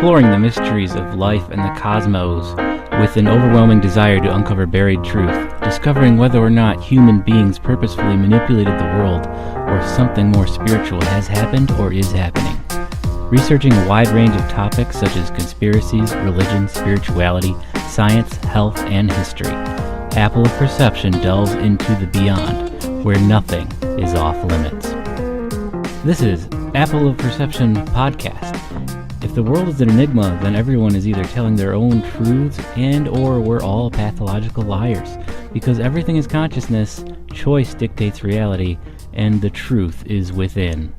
exploring the mysteries of life and the cosmos with an overwhelming desire to uncover buried truth, discovering whether or not human beings purposefully manipulated the world or something more spiritual has happened or is happening. Researching a wide range of topics such as conspiracies, religion, spirituality, science, health, and history. Apple of Perception delves into the beyond, where nothing is off limits. This is Apple of Perception podcast. If the world is an enigma, then everyone is either telling their own truths and or we're all pathological liars. Because everything is consciousness, choice dictates reality, and the truth is within.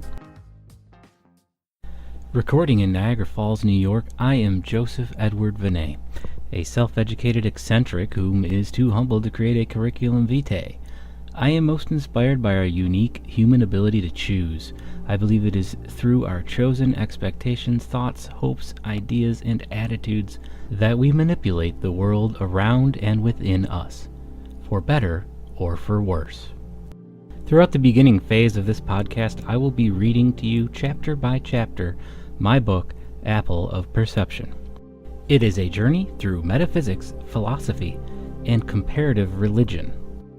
Recording in Niagara Falls, New York, I am Joseph Edward Vinay, a self-educated eccentric whom is too humble to create a curriculum vitae. I am most inspired by our unique human ability to choose. I believe it is through our chosen expectations, thoughts, hopes, ideas, and attitudes that we manipulate the world around and within us, for better or for worse. Throughout the beginning phase of this podcast, I will be reading to you chapter by chapter my book, Apple of Perception. It is a journey through metaphysics, philosophy, and comparative religion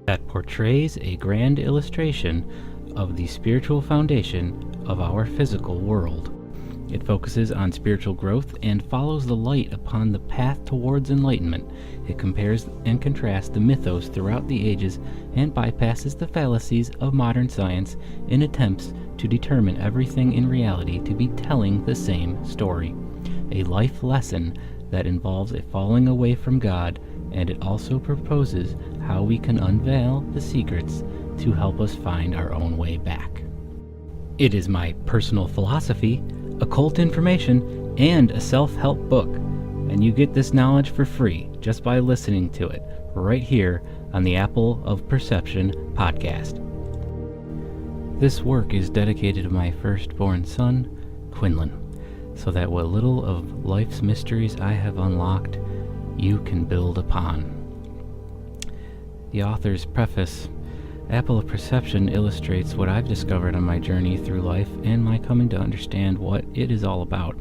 that portrays a grand illustration of the spiritual foundation of our physical world. It focuses on spiritual growth and follows the light upon the path towards enlightenment. It compares and contrasts the mythos throughout the ages and bypasses the fallacies of modern science in attempts to determine everything in reality to be telling the same story. A life lesson that involves a falling away from God, and it also proposes how we can unveil the secrets to help us find our own way back. It is my personal philosophy, occult information, and a self-help book, and you get this knowledge for free just by listening to it right here on the Apple of Perception podcast. This work is dedicated to my firstborn son, Quinlan, so that what little of life's mysteries I have unlocked, you can build upon. The author's preface. Apple of Perception illustrates what I've discovered on my journey through life and my coming to understand what it is all about.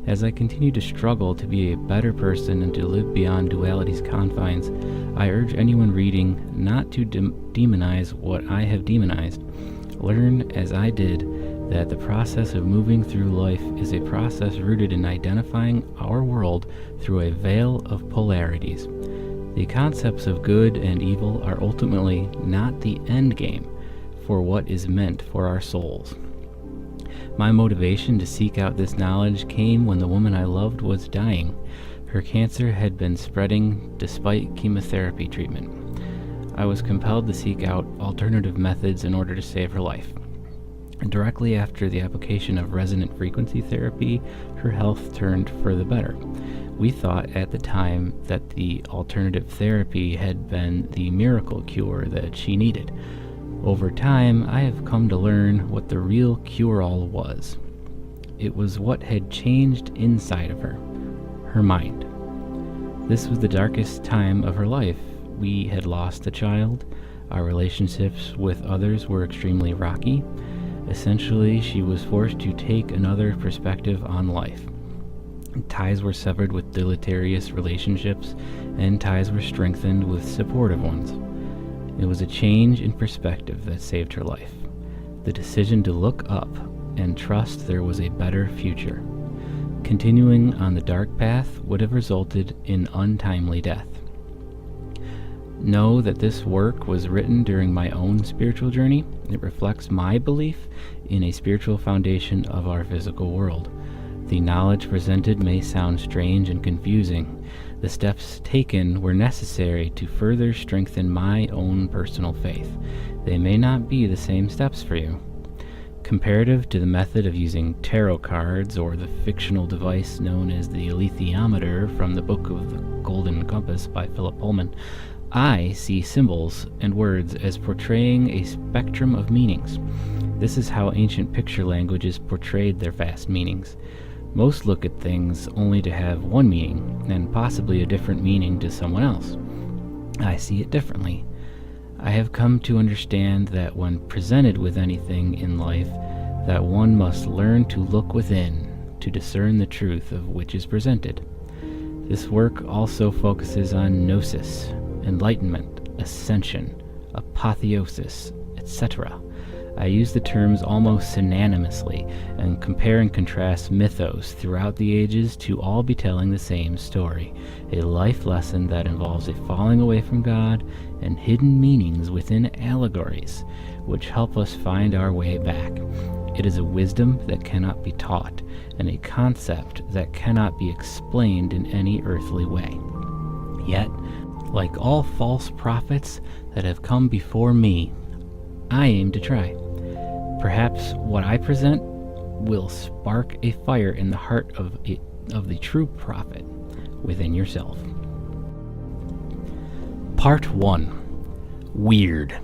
As I continue to struggle to be a better person and to live beyond duality's confines, I urge anyone reading not to demonize what I have demonized. Learn, as I did, that the process of moving through life is a process rooted in identifying our world through a veil of polarities. The concepts of good and evil are ultimately not the end game for what is meant for our souls. My motivation to seek out this knowledge came when the woman I loved was dying. Her cancer had been spreading despite chemotherapy treatment. I was compelled to seek out alternative methods in order to save her life. Directly after the application of resonant frequency therapy, her health turned for the better. We thought at the time that the alternative therapy had been the miracle cure that she needed. Over time, I have come to learn what the real cure-all was. It was what had changed inside of her mind. This was the darkest time of her life. We had lost a child. Our relationships with others were extremely rocky. Essentially, she was forced to take another perspective on life. Ties were severed with deleterious relationships, and ties were strengthened with supportive ones. It was a change in perspective that saved her life. The decision to look up and trust there was a better future. Continuing on the dark path would have resulted in untimely death. Know that this work was written during my own spiritual journey. It reflects my belief in a spiritual foundation of our physical world. The knowledge presented may sound strange and confusing. The steps taken were necessary to further strengthen my own personal faith. They may not be the same steps for you. Comparative to the method of using tarot cards or the fictional device known as the alethiometer from the Book of the Golden Compass by Philip Pullman, I see symbols and words as portraying a spectrum of meanings. This is how ancient picture languages portrayed their vast meanings. Most look at things only to have one meaning, and possibly a different meaning to someone else. I see it differently. I have come to understand that when presented with anything in life, that one must learn to look within, to discern the truth of which is presented. This work also focuses on gnosis, enlightenment, ascension, apotheosis, etc. I use the terms almost synonymously and compare and contrast mythos throughout the ages to all be telling the same story, a life lesson that involves a falling away from God and hidden meanings within allegories, which help us find our way back. It is a wisdom that cannot be taught, and a concept that cannot be explained in any earthly way. Yet, like all false prophets that have come before me, I aim to try. Perhaps what I present will spark a fire in the heart of the true prophet within yourself. Part 1. Weird.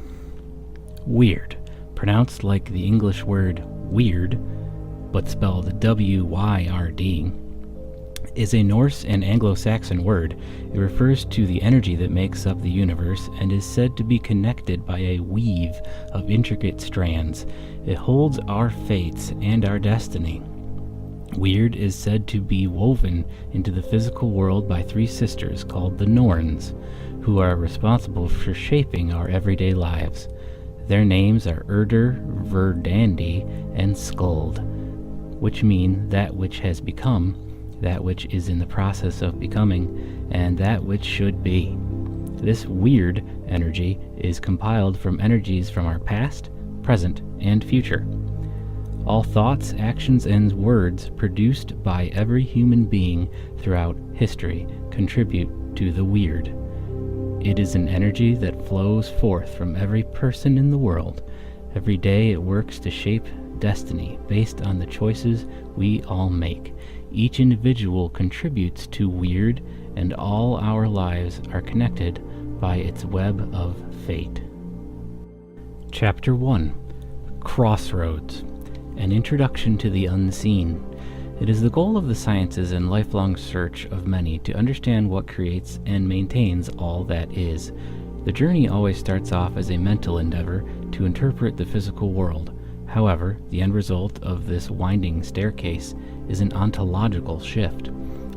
Weird, pronounced like the English word weird, but spelled W-Y-R-D, is a Norse and Anglo-Saxon word. It refers to the energy that makes up the universe and is said to be connected by a weave of intricate strands. It holds our fates and our destiny. Weird is said to be woven into the physical world by three sisters called the Norns, who are responsible for shaping our everyday lives. Their names are Urdur, Verdandi, and Skuld, which mean that which has become, that which is in the process of becoming, and that which should be. This weird energy is compiled from energies from our past, present, and future. All thoughts, actions, and words produced by every human being throughout history contribute to the weird. It is an energy that flows forth from every person in the world. Every day it works to shape destiny based on the choices we all make. Each individual contributes to weird, and all our lives are connected by its web of fate. Chapter 1. Crossroads. An introduction to the unseen. It is the goal of the sciences and lifelong search of many to understand what creates and maintains all that is. The journey always starts off as a mental endeavor to interpret the physical world. However, the end result of this winding staircase is an ontological shift.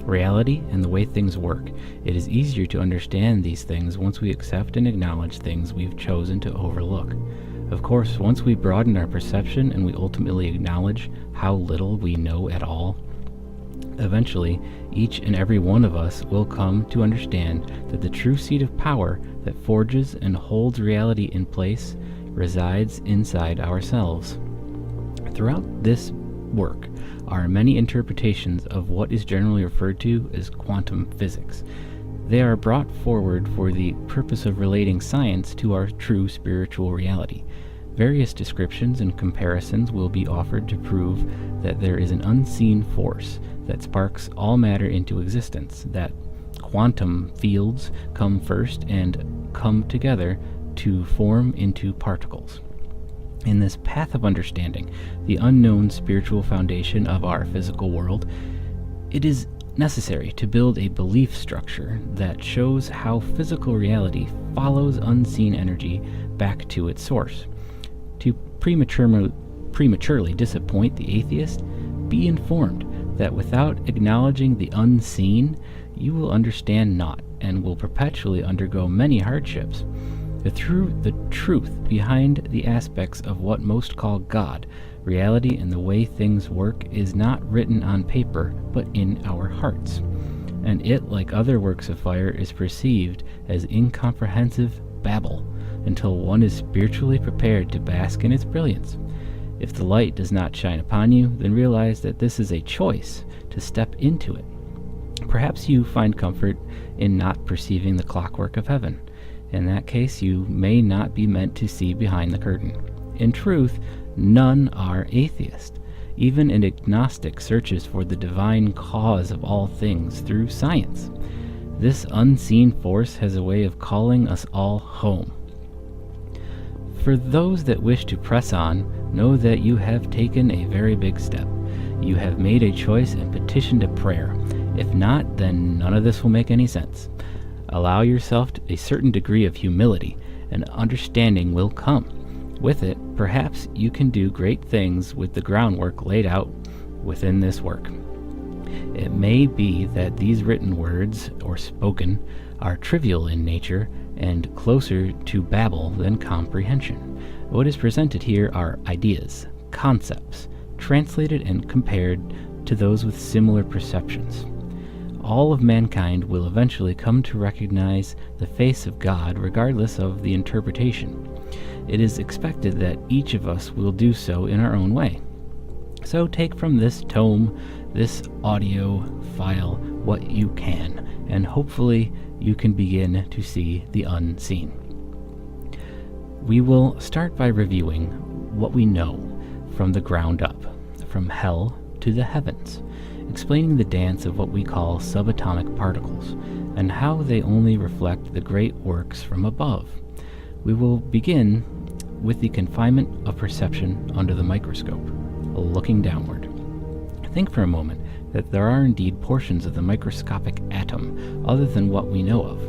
Reality and the way things work. It is easier to understand these things once we accept and acknowledge things we've chosen to overlook. Of course, once we broaden our perception and we ultimately acknowledge how little we know at all, eventually, each and every one of us will come to understand that the true seat of power that forges and holds reality in place resides inside ourselves. Throughout this work are many interpretations of what is generally referred to as quantum physics. They are brought forward for the purpose of relating science to our true spiritual reality. Various descriptions and comparisons will be offered to prove that there is an unseen force that sparks all matter into existence, that quantum fields come first and come together to form into particles. In this path of understanding, the unknown spiritual foundation of our physical world, it is necessary to build a belief structure that shows how physical reality follows unseen energy back to its source. To prematurely disappoint the atheist, be informed that without acknowledging the unseen, you will understand naught and will perpetually undergo many hardships. The truth behind the aspects of what most call God, reality, and the way things work is not written on paper, but in our hearts. And it, like other works of fire, is perceived as incomprehensive babble until one is spiritually prepared to bask in its brilliance. If the light does not shine upon you, then realize that this is a choice to step into it. Perhaps you find comfort in not perceiving the clockwork of heaven. In that case, you may not be meant to see behind the curtain. In truth, none are atheist. Even an agnostic searches for the divine cause of all things through science. This unseen force has a way of calling us all home. For those that wish to press on, know that you have taken a very big step. You have made a choice and petitioned a prayer. If not, then none of this will make any sense. Allow yourself a certain degree of humility, and understanding will come. With it, perhaps you can do great things with the groundwork laid out within this work. It may be that these written words, or spoken, are trivial in nature and closer to babble than comprehension. What is presented here are ideas, concepts, translated and compared to those with similar perceptions. All of mankind will eventually come to recognize the face of God regardless of the interpretation. It is expected that each of us will do so in our own way. So take from this tome, this audio file, what you can, and hopefully you can begin to see the unseen. We will start by reviewing what we know from the ground up, from hell to the heavens, explaining the dance of what we call subatomic particles, and how they only reflect the great works from above. We will begin with the confinement of perception under the microscope, looking downward. Think for a moment that there are indeed portions of the microscopic atom other than what we know of,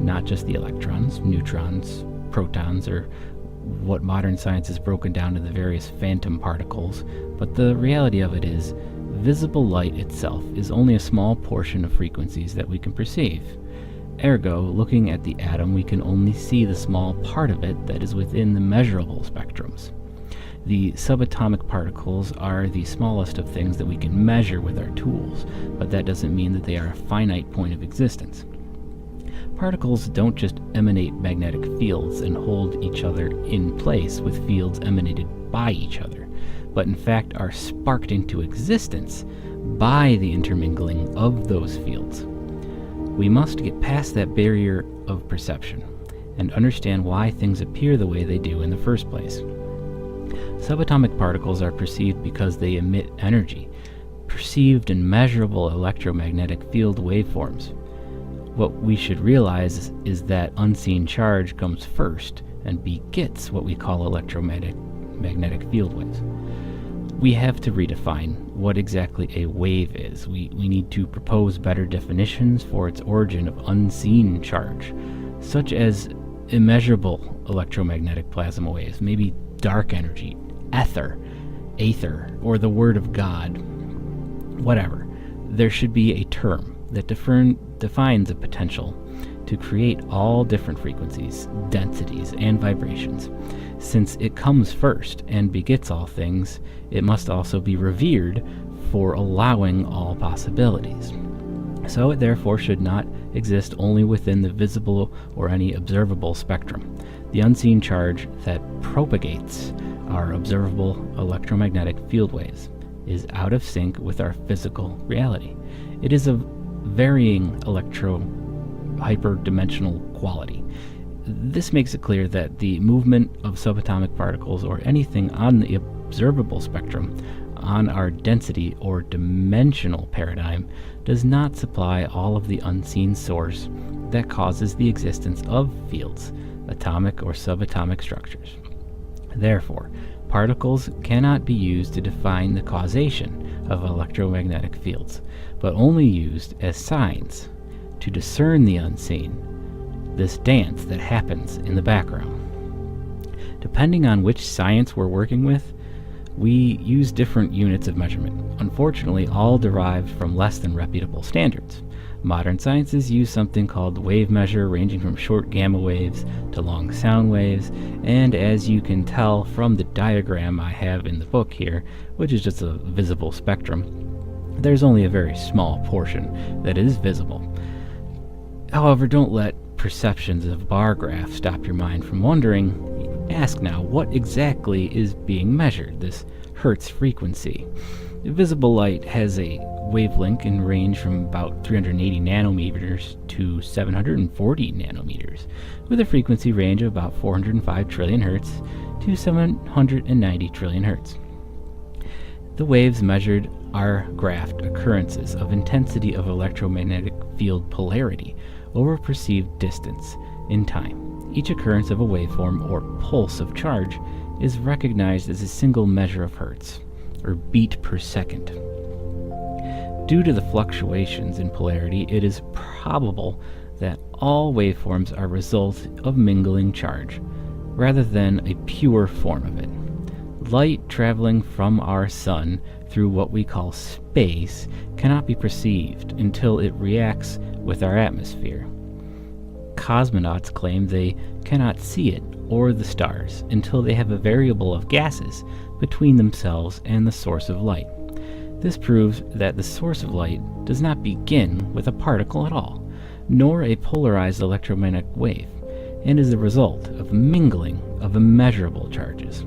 not just the electrons, neutrons, protons, or what modern science has broken down to the various phantom particles, but the reality of it is, visible light itself is only a small portion of frequencies that we can perceive. Ergo, looking at the atom, we can only see the small part of it that is within the measurable spectrums. The subatomic particles are the smallest of things that we can measure with our tools, but that doesn't mean that they are a finite point of existence. Particles don't just emanate magnetic fields and hold each other in place with fields emanated by each other, but in fact are sparked into existence by the intermingling of those fields. We must get past that barrier of perception and understand why things appear the way they do in the first place. Subatomic particles are perceived because they emit energy, perceived and measurable electromagnetic field waveforms. What we should realize is that unseen charge comes first and begets what we call electromagnetic field waves. We have to redefine what exactly a wave is. We need to propose better definitions for its origin of unseen charge, such as immeasurable electromagnetic plasma waves, maybe dark energy, ether, or the Word of God. Whatever. There should be a term that defines a potential to create all different frequencies, densities, and vibrations. Since it comes first and begets all things, it must also be revered for allowing all possibilities. So it therefore should not exist only within the visible or any observable spectrum. The unseen charge that propagates our observable electromagnetic field waves is out of sync with our physical reality. It is of varying hyperdimensional quality. This makes it clear that the movement of subatomic particles or anything on the observable spectrum on our density or dimensional paradigm does not supply all of the unseen source that causes the existence of fields, atomic or subatomic structures. Therefore, particles cannot be used to define the causation of electromagnetic fields, but only used as signs to discern the unseen, this dance that happens in the background. Depending on which science we're working with, we use different units of measurement, unfortunately all derived from less than reputable standards. Modern sciences use something called the wave measure, ranging from short gamma waves to long sound waves, and as you can tell from the diagram I have in the book here, which is just a visible spectrum, there's only a very small portion that is visible. However, don't let perceptions of bar graphs stop your mind from wondering. Ask now, what exactly is being measured, this Hertz frequency? Visible light has a wavelength in range from about 380 nanometers to 740 nanometers, with a frequency range of about 405 trillion hertz to 790 trillion hertz. The waves measured are graphed occurrences of intensity of electromagnetic field polarity over perceived distance in time. Each occurrence of a waveform or pulse of charge is recognized as a single measure of hertz, or beat per second. Due to the fluctuations in polarity, it is probable that all waveforms are a result of mingling charge, rather than a pure form of it. Light traveling from our sun through what we call space cannot be perceived until it reacts with our atmosphere. Cosmonauts claim they cannot see it or the stars until they have a variable of gases between themselves and the source of light. This proves that the source of light does not begin with a particle at all, nor a polarized electromagnetic wave, and is the result of mingling of immeasurable charges.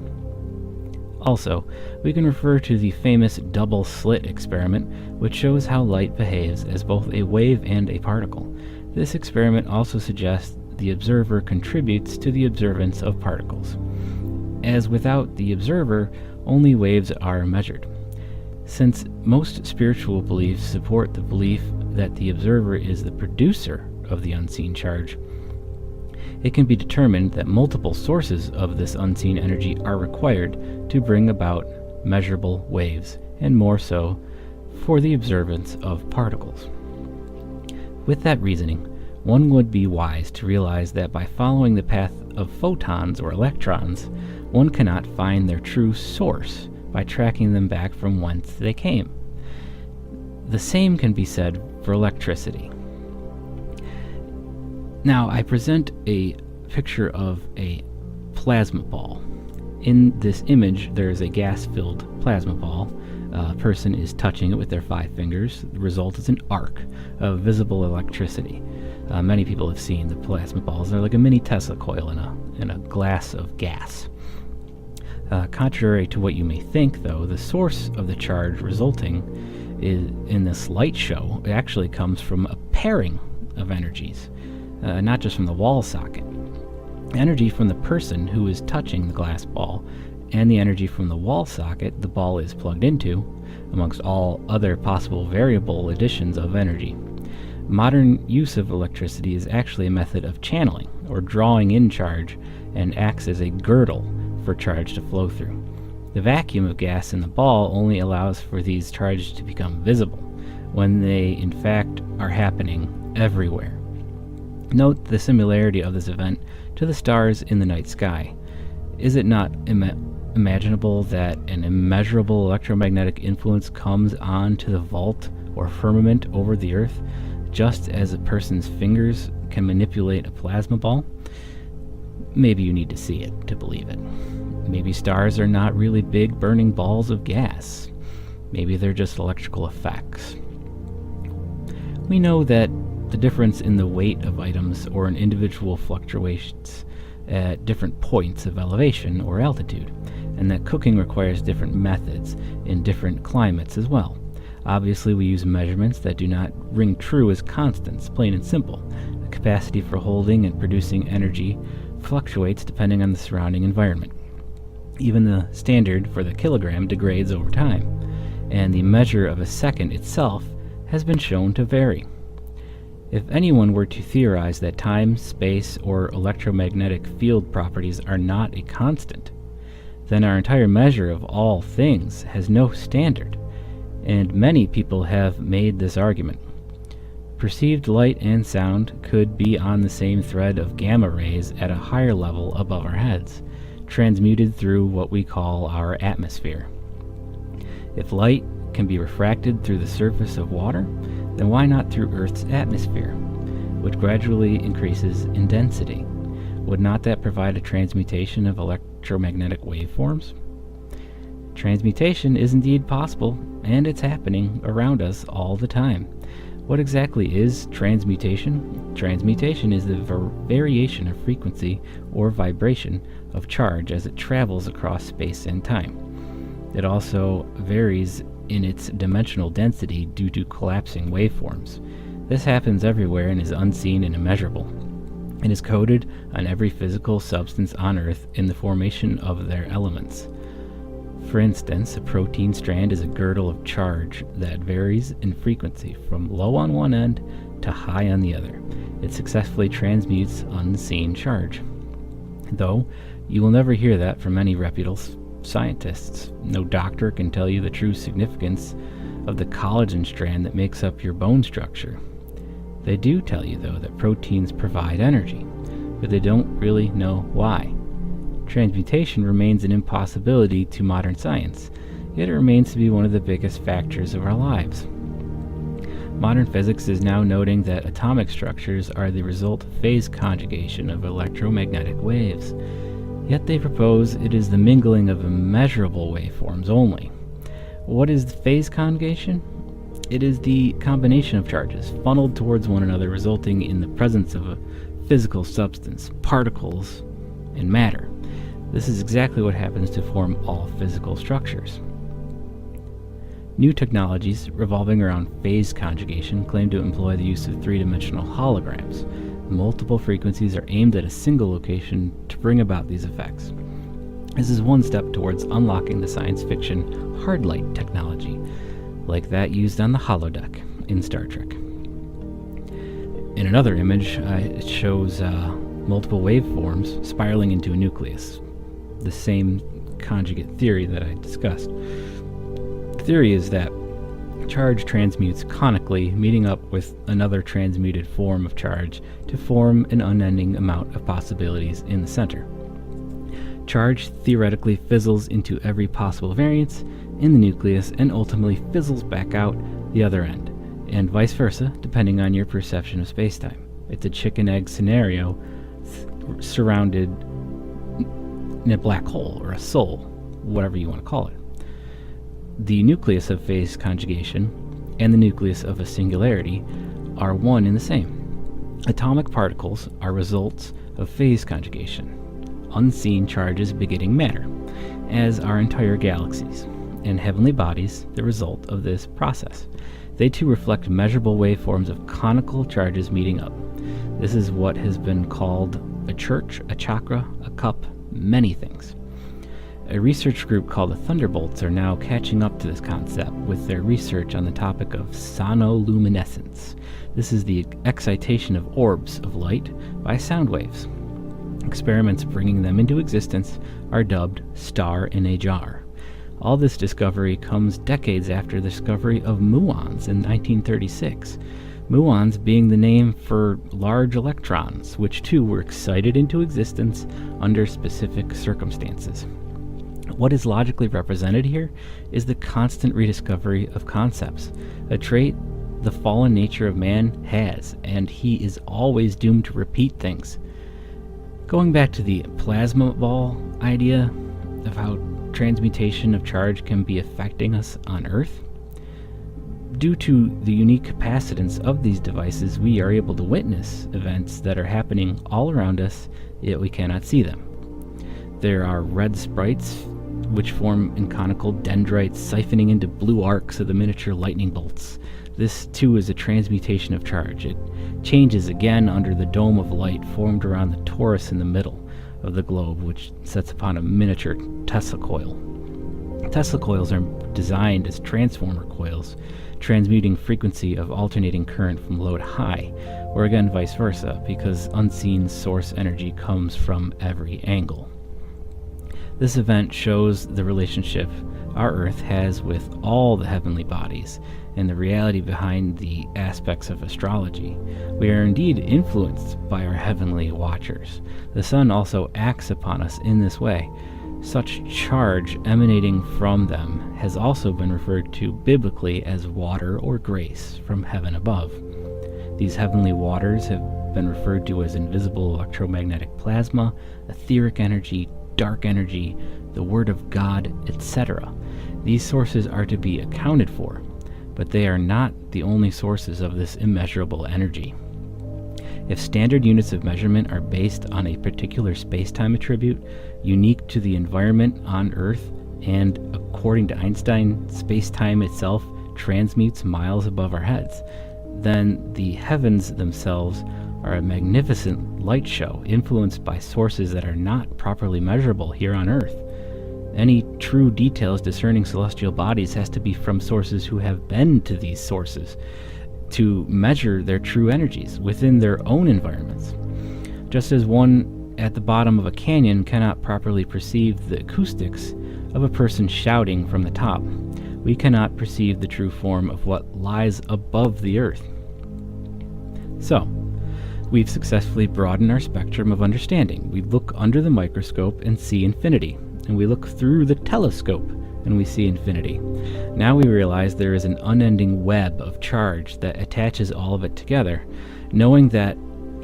Also, we can refer to the famous double slit experiment, which shows how light behaves as both a wave and a particle. This experiment also suggests the observer contributes to the observance of particles, as without the observer, only waves are measured. Since most spiritual beliefs support the belief that the observer is the producer of the unseen charge, it can be determined that multiple sources of this unseen energy are required to bring about measurable waves, and more so for the observance of particles. With that reasoning, one would be wise to realize that by following the path of photons or electrons, one cannot find their true source by tracking them back from whence they came. The same can be said for electricity. Now, I present a picture of a plasma ball. In this image, there is a gas-filled plasma ball. A person is touching it with their 5 fingers. The result is an arc of visible electricity. Many people have seen the plasma balls. They're like a mini Tesla coil in a glass of gas. Contrary to what you may think, though, the source of the charge resulting in this light show actually comes from a pairing of energies, not just from the wall socket. Energy from the person who is touching the glass ball and the energy from the wall socket the ball is plugged into, amongst all other possible variable additions of energy. Modern use of electricity is actually a method of channeling or drawing in charge and acts as a girdle for charge to flow through. The vacuum of gas in the ball only allows for these charges to become visible, when they in fact are happening everywhere. Note the similarity of this event to the stars in the night sky. Is it not imaginable that an immeasurable electromagnetic influence comes on to the vault or firmament over the earth, just as a person's fingers can manipulate a plasma ball? Maybe you need to see it to believe it. Maybe stars are not really big burning balls of gas. Maybe they're just electrical effects. We know that the difference in the weight of items or in individual fluctuations at different points of elevation or altitude, and that cooking requires different methods in different climates as well. Obviously, we use measurements that do not ring true as constants, plain and simple. The capacity for holding and producing energy fluctuates depending on the surrounding environment. Even the standard for the kilogram degrades over time, and the measure of a second itself has been shown to vary. If anyone were to theorize that time, space, or electromagnetic field properties are not a constant, then our entire measure of all things has no standard, and many people have made this argument. Perceived light and sound could be on the same thread of gamma rays at a higher level above our heads, transmuted through what we call our atmosphere. If light can be refracted through the surface of water, then why not through Earth's atmosphere, which gradually increases in density? Would not that provide a transmutation of electromagnetic waveforms? Transmutation is indeed possible, and it's happening around us all the time. What exactly is transmutation? Transmutation is the variation of frequency or vibration of charge as it travels across space and time. It also varies in its dimensional density due to collapsing waveforms. This happens everywhere and is unseen and immeasurable. It is coded on every physical substance on Earth in the formation of their elements. For instance, a protein strand is a girdle of charge that varies in frequency from low on one end to high on the other. It successfully transmutes unseen charge. Though, you will never hear that from any reputable scientists. No doctor can tell you the true significance of the collagen strand that makes up your bone structure. They do tell you, though, that proteins provide energy, but they don't really know why. Transmutation remains an impossibility to modern science. yet it remains to be one of the biggest factors of our lives. Modern physics is now noting that atomic structures are the result of phase conjugation of electromagnetic waves, yet they propose it is the mingling of immeasurable waveforms only. What is the phase conjugation? It is the combination of charges funneled towards one another, resulting in the presence of a physical substance, particles, and matter. This is exactly what happens to form all physical structures. New technologies revolving around phase conjugation claim to employ the use of three-dimensional holograms. Multiple frequencies are aimed at a single location to bring about these effects. This is one step towards unlocking the science fiction hard light technology, like that used on the holodeck in Star Trek. In another image, it shows multiple waveforms spiraling into a nucleus, the same conjugate theory that I discussed. The theory is that charge transmutes conically, meeting up with another transmuted form of charge to form an unending amount of possibilities in the center. Charge theoretically fizzles into every possible variance in the nucleus and ultimately fizzles back out the other end, and vice versa, depending on your perception of spacetime. It's a chicken-egg scenario surrounded in a black hole or a soul, whatever you want to call it. The nucleus of phase conjugation and the nucleus of a singularity are one and the same. Atomic particles are results of phase conjugation, unseen charges begetting matter, as are entire galaxies, and heavenly bodies the result of this process. They too reflect measurable waveforms of conical charges meeting up. This is what has been called a church, a chakra, a cup, many things. A research group called the Thunderbolts are now catching up to this concept with their research on the topic of sonoluminescence. This is the excitation of orbs of light by sound waves. Experiments bringing them into existence are dubbed star in a jar. All this discovery comes decades after the discovery of muons in 1936. Muons being the name for large electrons, which too were excited into existence under specific circumstances. What is logically represented here is the constant rediscovery of concepts, a trait the fallen nature of man has, and he is always doomed to repeat things. Going back to the plasma ball idea of how transmutation of charge can be affecting us on Earth, due to the unique capacitance of these devices, we are able to witness events that are happening all around us, yet we cannot see them. There are red sprites, which form in conical dendrites, siphoning into blue arcs of the miniature lightning bolts. This too is a transmutation of charge. It changes again under the dome of light formed around the torus in the middle of the globe, which sets upon a miniature Tesla coil. Tesla coils are designed as transformer coils, transmuting frequency of alternating current from low to high, or again vice versa, because unseen source energy comes from every angle. This event shows the relationship our Earth has with all the heavenly bodies and the reality behind the aspects of astrology. We are indeed influenced by our heavenly watchers. The sun also acts upon us in this way. Such charge emanating from them has also been referred to biblically as water or grace from heaven above. These heavenly waters have been referred to as invisible electromagnetic plasma, etheric energy, dark energy, the Word of God, etc. These sources are to be accounted for, but they are not the only sources of this immeasurable energy. If standard units of measurement are based on a particular space-time attribute unique to the environment on Earth, and according to Einstein, space-time itself transmutes miles above our heads, then the heavens themselves are a magnificent light show influenced by sources that are not properly measurable here on Earth. Any true details discerning celestial bodies has to be from sources who have been to these sources to measure their true energies within their own environments. Just as one at the bottom of a canyon cannot properly perceive the acoustics of a person shouting from the top, we cannot perceive the true form of what lies above the Earth. So, we've successfully broadened our spectrum of understanding. We look under the microscope and see infinity, and we look through the telescope and we see infinity. Now we realize there is an unending web of charge that attaches all of it together. Knowing that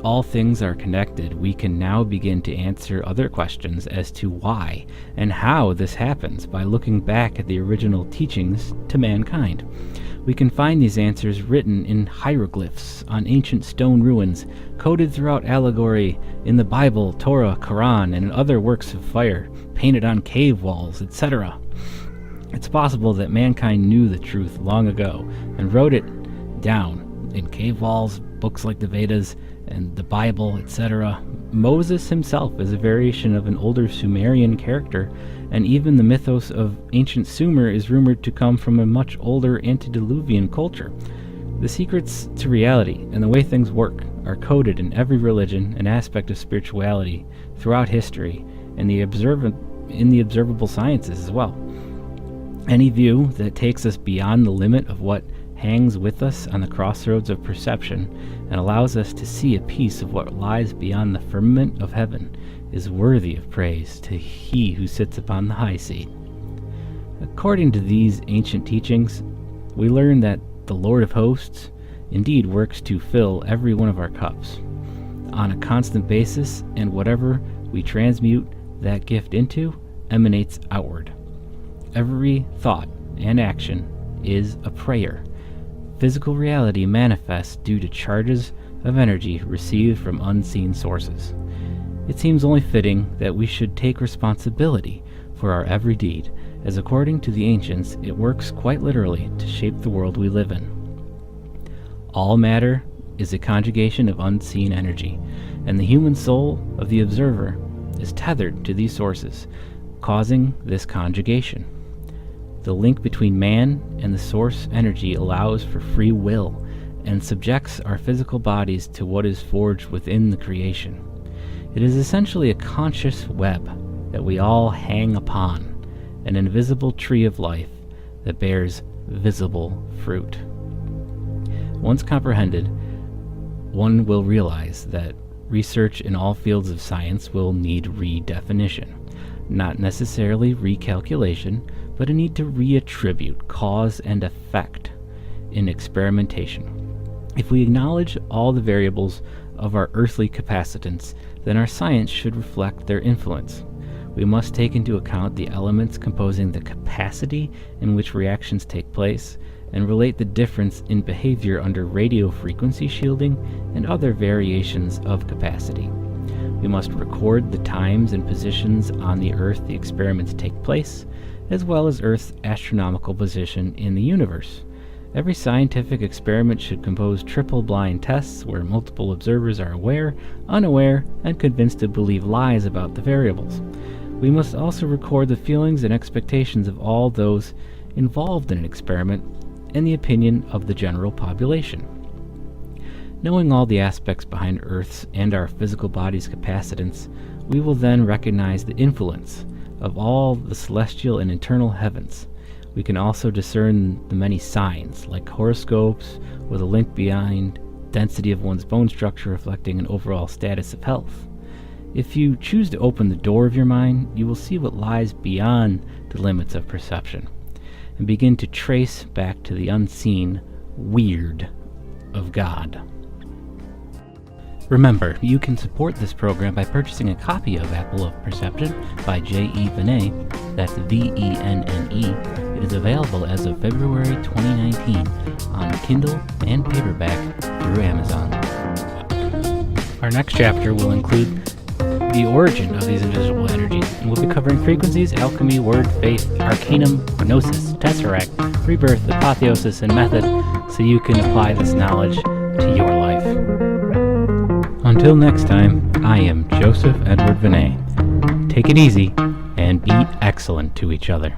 all things are connected, we can now begin to answer other questions as to why and how this happens by looking back at the original teachings to mankind. We can find these answers written in hieroglyphs on ancient stone ruins, coded throughout allegory in the Bible, Torah, Quran, and in other works of fire, painted on cave walls, etc. It's possible that mankind knew the truth long ago and wrote it down in cave walls, books like the Vedas, and the Bible, etc. Moses himself is a variation of an older Sumerian character, and even the mythos of ancient Sumer is rumored to come from a much older antediluvian culture. The secrets to reality and the way things work are coded in every religion and aspect of spirituality throughout history, and in the observable sciences as well. Any view that takes us beyond the limit of what hangs with us on the crossroads of perception and allows us to see a piece of what lies beyond the firmament of heaven is worthy of praise to He who sits upon the high seat. According to these ancient teachings, we learn that the Lord of hosts indeed works to fill every one of our cups on a constant basis, and whatever we transmute that gift into emanates outward. Every thought and action is a prayer. Physical reality manifests due to charges of energy received from unseen sources. It seems only fitting that we should take responsibility for our every deed, as according to the ancients, it works quite literally to shape the world we live in. All matter is a conjugation of unseen energy, and the human soul of the observer is tethered to these sources, causing this conjugation. The link between man and the source energy allows for free will and subjects our physical bodies to what is forged within the creation. It is essentially a conscious web that we all hang upon, an invisible tree of life that bears visible fruit. Once comprehended, one will realize that research in all fields of science will need redefinition, not necessarily recalculation, but a need to reattribute cause and effect in experimentation. If we acknowledge all the variables of our earthly capacitance, then our science should reflect their influence. We must take into account the elements composing the capacity in which reactions take place, and relate the difference in behavior under radio frequency shielding and other variations of capacity. We must record the times and positions on the Earth the experiments take place, as well as Earth's astronomical position in the universe. Every scientific experiment should compose triple-blind tests where multiple observers are aware, unaware, and convinced to believe lies about the variables. We must also record the feelings and expectations of all those involved in an experiment and the opinion of the general population. Knowing all the aspects behind Earth's and our physical body's capacitance, we will then recognize the influence of all the celestial and internal heavens. We can also discern the many signs, like horoscopes, with a link behind density of one's bone structure reflecting an overall status of health. If you choose to open the door of your mind, you will see what lies beyond the limits of perception, and begin to trace back to the unseen weird of God. Remember, you can support this program by purchasing a copy of Apple of Perception by J.E. Venne, that's Venne. It is available as of February 2019 on Kindle and paperback through Amazon. Our next chapter will include the origin of these invisible energies, and we'll be covering frequencies, alchemy, word, faith, arcanum, gnosis, tesseract, rebirth, apotheosis, and method, so you can apply this knowledge to your life. Until next time, I am Joseph Edward Venne. Take it easy and be excellent to each other.